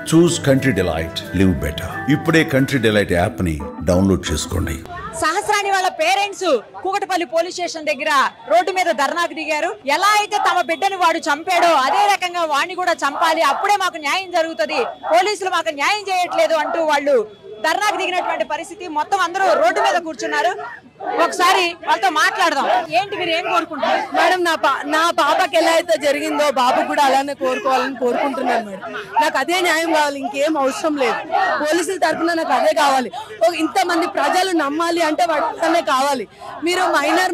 చూస్ country delight, live better. ఇప్పుడే country delight app ని download చేసుకోండి. సహస్రాని వాళ్ళ పేరెంట్స్ కూకటపల్లి పోలీస్ స్టేషన్ దగ్గర రోడ్డు మీద ధర్నాకు దిగారు. ఎలా అయితే తమ బిడ్డని వాడు చంపాడో అదే రకంగా వాడిని కూడా చంపాలి, అప్పుడే మాకు న్యాయం జరుగుతుంది, పోలీసులు మాకు న్యాయం చేయట్లేదు అంటూ వాళ్ళు ధర్నాకు దిగినటువంటి పరిస్థితి. మొత్తం అందరూ రోడ్డు మీద కూర్చున్నారు. ఒకసారి వాళ్ళతో మాట్లాడదాం. ఏంటి మీరు ఏం కోరుకుంటున్నారు? మేడం, నా పాపకి ఎలా అయితే జరిగిందో బాబు కూడా అలానే కోరుకోవాలని కోరుకుంటున్నాను మేడం. నాకు అదే న్యాయం కావాలి, ఇంకేం అవసరం లేదు. పోలీసుల తరఫున నాకు అదే కావాలి. ఇంతమంది ప్రజలు నమ్మాలి అంటే వాటినే కావాలి. మీరు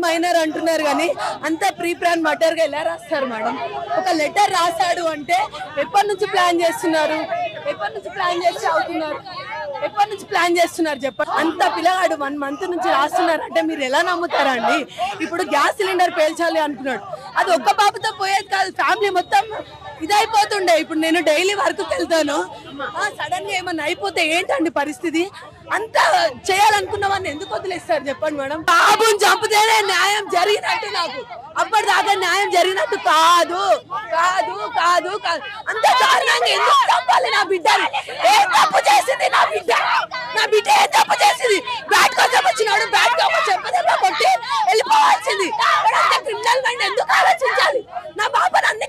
మైనర్ అంటున్నారు కానీ అంత ప్రీ ప్లాన్ మటర్గా ఎలా రాస్తారు మేడం? ఒక లెటర్ రాశాడు అంటే ఎప్పటి నుంచి ప్లాన్ చేస్తున్నారు? ఎప్పటి నుంచి ప్లాన్ చేసి అవుతున్నారు? ఎప్పటి నుంచి ప్లాన్ చేస్తున్నారు చెప్పండి? అంత పిల్లగాడు 1 మంత్ నుంచి రాస్తున్నారు అంటే మీరు ఎలా నమ్ముతారా అండి? ఇప్పుడు గ్యాస్ సిలిండర్ పేల్చాలి అనుకున్నాడు, అది ఒక్క బాబుతో పోయేది కాదు, ఫ్యామిలీ మొత్తం ఇదైపోతుండే. ఇప్పుడు నేను డైలీ వర్క్కి వెళ్తాను, సడన్ గా ఏమన్నా అయిపోతే ఏంటండి పరిస్థితి? అంత చేయాలనుకున్నవాడిని ఎందుకు వదిలేస్తారు చెప్పండి మేడం? బాబుని చంపితేనే న్యాయం జరిగినట్టు, నాకు అప్పటిదాకా న్యాయం జరిగినట్టు కాదు కాదు కాదు కాదు. అంత కారణంగా ఎందుకు చంపాలి నా బిడ్డని? ఏం తప్పు చేసింది నా బిడ్డ? నా బిడ్డ ఏం తప్పు చేసింది? బ్యాట్ కోసం వచ్చినాడు, బ్యాట్ కోసం చెప్పదల్లా కొట్టి వెళ్ళిపోవాల్సింది. క్రిమినల్ మైండ్ ఎందుకు ఆలోచించాలి? నా బాబాని అన్ని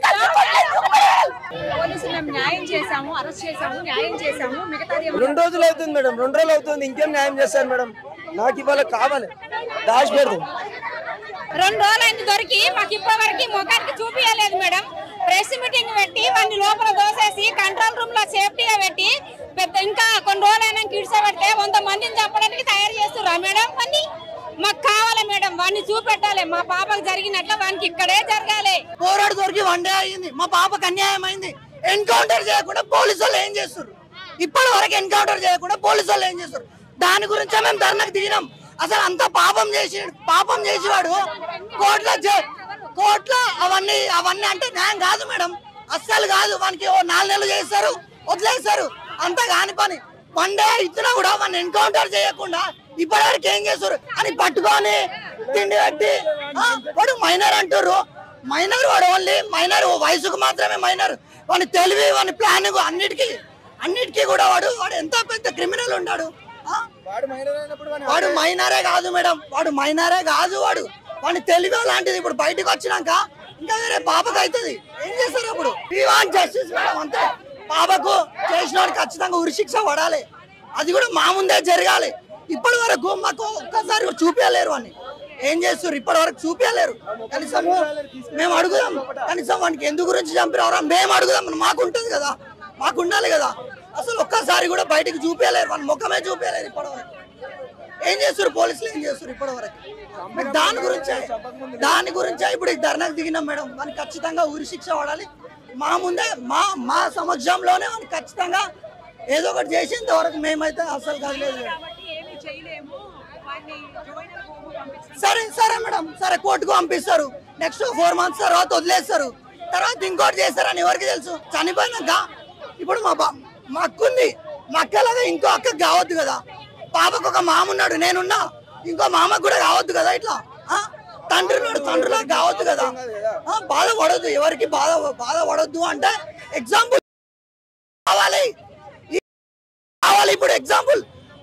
పోలీసులు మేము న్యాయం చేశాము, అరెస్ట్ చేశాము, న్యాయం చేశాము, మిగతాది 2 రోజులు అవుతుంది మేడం, 2 రోజులు అవుతుంది, ఇంకేం న్యాయం చేస్తారు మేడం? నాకు ఇవాళ కావాలి, దాచి పెడతాం. 2 రోజులైంది దొరికి, మాకు ఇప్పటివరకు ముఖానికి చూపించలేదు మేడం. ప్రెస్ మీటింగ్ పెట్టి వాడిని లోపల దోసేసి కంట్రోల్ రూమ్ లో సేఫ్టీగా పెట్టి ఇంకా కొన్ని రోజులైనా కిడ్సబెడితే 100 మందిని చెప్పడానికి తయారు చేస్తున్నా మేడం. వాడిని మాకు కావాలి మేడం, వాడిని చూపెట్టాలి. మా పాపకు జరిగినట్లు వానికి ఇక్కడే జరగాలి. పోరాడు దొరికి 1 డే అయింది, మా పాపకు అన్యాయం అయింది. ఎన్కౌంటర్ చేయకుండా పోలీసు వాళ్ళు ఏం చేస్తారు? ఇప్పటి వరకు ఎన్కౌంటర్ చేయకుండా పోలీసు వాళ్ళు ఏం చేస్తారు? దాని గురించే మేము ధర్నాకు దిగినాం. అసలు అంత పాపం చేసేవాడు కోర్టులో అవన్నీ అంటే న్యాయం కాదు మేడం, అస్సలు కాదు. వానికి 4 నెలలు చేస్తారు, వదిలేస్తారు, అంత కాని పని. 1 డే ఇచ్చినా కూడా వాడిని ఎన్కౌంటర్ చేయకుండా ఇప్పటివరకు ఏం చేస్తారు అని పట్టుకొని తిండి కట్టి వాడు మైనర్ అంటారు. మైనర్ వాడు ఓన్లీ మైనర్, వయసుకు మాత్రమే మైనర్. వాని తెలివి, వాని ప్లానింగ్ అన్నిటికీ కూడా వాడు ఎంత పెద్ద క్రిమినల్ ఉన్నాడు. వాడు మైనరే కాదు మేడం, వాడు మైనరే కాదు. వాడి తెలివి లాంటిది. ఇప్పుడు బయటకు వచ్చినాక ఇంకా వేరే పాపకు అవుతుంది, ఏం చేస్తారు అప్పుడు? జస్టిస్ మేడం, అంతే. పాపకు చేసిన వాడికి ఖచ్చితంగా ఉరిశిక్ష పడాలి, అది కూడా మా ముందే జరగాలి. ఇప్పటి వరకు మాకు ఒక్కసారి చూపించలేరు అని. ఏం చేస్తారు ఇప్పటి వరకు? చూపించలేరు. కనీసం మేము అడుగుదాం, కనీసం వానికి ఎందు గురించి చంపినవరా మేము అడుగుదాం. మాకు ఉంటుంది కదా, మాకు ఉండాలి కదా. అసలు ఒక్కసారి కూడా బయటకు చూపించలేరు, వాని ముఖమే చూపించలేరు ఇప్పటి వరకు. ఏం చేస్తారు పోలీసులు? ఏం చేస్తారు ఇప్పటి వరకు? దాని గురించే ఇప్పుడు ధర్నాకు దిగినాం మేడం. వానికి ఖచ్చితంగా ఉరిశిక్ష పడాలి. మా ముందే మా సమక్షంలోనే వానికి ఖచ్చితంగా ఏదో ఒకటి చేసేంత వరకు మేమైతే అసలు కదలేదు. సరే మేడం, సరే కోర్టుకు పంపిస్తారు. నెక్స్ట్ 4 months తర్వాత వదిలేస్తారు. తర్వాత ఇంకోటి చేస్తారని ఎవరికి తెలుసు? చనిపోయినాక ఇప్పుడు మా అక్క ఉంది, మా అక్కలాగా ఇంకో అక్కకు కావద్దు కదా. పాపకు ఒక మామ ఉన్నాడు, నేనున్నా, ఇంకో మామకు కూడా కావద్దు కదా. ఇట్లా తండ్రి ఉన్నాడు, తండ్రిలాగా కావద్దు కదా. బాధపడద్దు, ఎవరికి బాధపడద్దు అంటే ఎగ్జాంపుల్ కావాలి. ఇప్పుడు ఎగ్జాంపుల్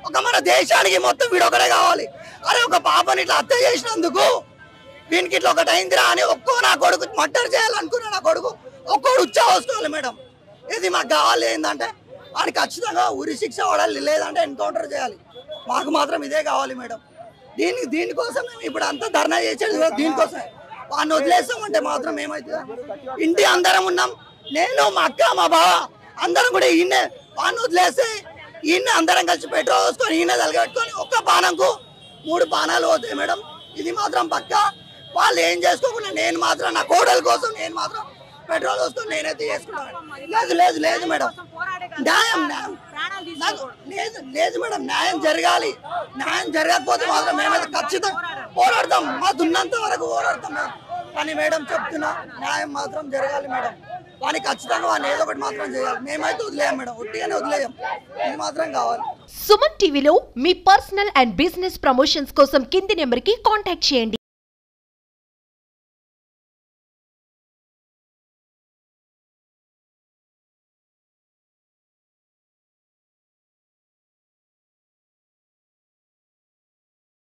ఒక మన దేశానికి మొత్తం వీడొకడే కావాలి. అరే ఒక పాపని ఇట్లా హత్య చేసినందుకు వీనికి ఇట్లా ఒకటి అయిందిరా అని నా కొడుకు మర్డర్ చేయాలనుకున్నా, నా కొడుకు ఒక్కడు ఉచ్చా వసుకోవాలి మేడం. ఇది మాకు కావాలి. ఏంటంటే వాడికి ఖచ్చితంగా ఉరి శిక్ష పడాలి, లేదంటే ఎన్కౌంటర్ చేయాలి. మాకు మాత్రం ఇదే కావాలి మేడం. దీనికోసం మేము ఇప్పుడు అంతా ధర్నా చేసేది దీనికోసం. వాడిని వదిలేస్తామంటే మాత్రం ఏమవుతుందా? ఇంటి అందరం ఉన్నాం, నేను, మా అక్క, మా బావ అందరం కూడా ఈయనే. వాడిని వదిలేస్తే ఈయన అందరం కలిసి పెట్రోల్ పోసుకొని ఈయన తలగట్టుకొని ఒక్క పానంకు 3 పానాలు పోతాయి మేడం. ఇది మాత్రం పక్క. వాళ్ళు ఏం చేసుకోకుండా నేను మాత్రం నా కోడల కోసం నేను మాత్రం పెట్రోల్ పోసుకొని నేనైతే చేసుకున్నాను. లేదు మేడం, న్యాయం లేదు మేడం, న్యాయం జరగాలి. న్యాయం జరగకపోతే మాత్రం మేమైతే ఖచ్చితంగా పోరాడతాం, మాకు ఉన్నంత వరకు పోరాడతాం. కానీ మేడం చెప్తున్నా, న్యాయం మాత్రం జరగాలి మేడం. వానికి ఖచ్చితంగా వాడిని ఏదో ఒకటి మాత్రం చేయాలి. మేమైతే వదిలేయం మేడం, ఒట్టిగానే వదిలేయం. ఇది మాత్రం కావాలి. సుమన్ టీవీలో మీ పర్సనల్ అండ్ బిజినెస్ ప్రమోషన్స్ కోసం కింది నెంబర్కి కాంటాక్ట్ చేయండి.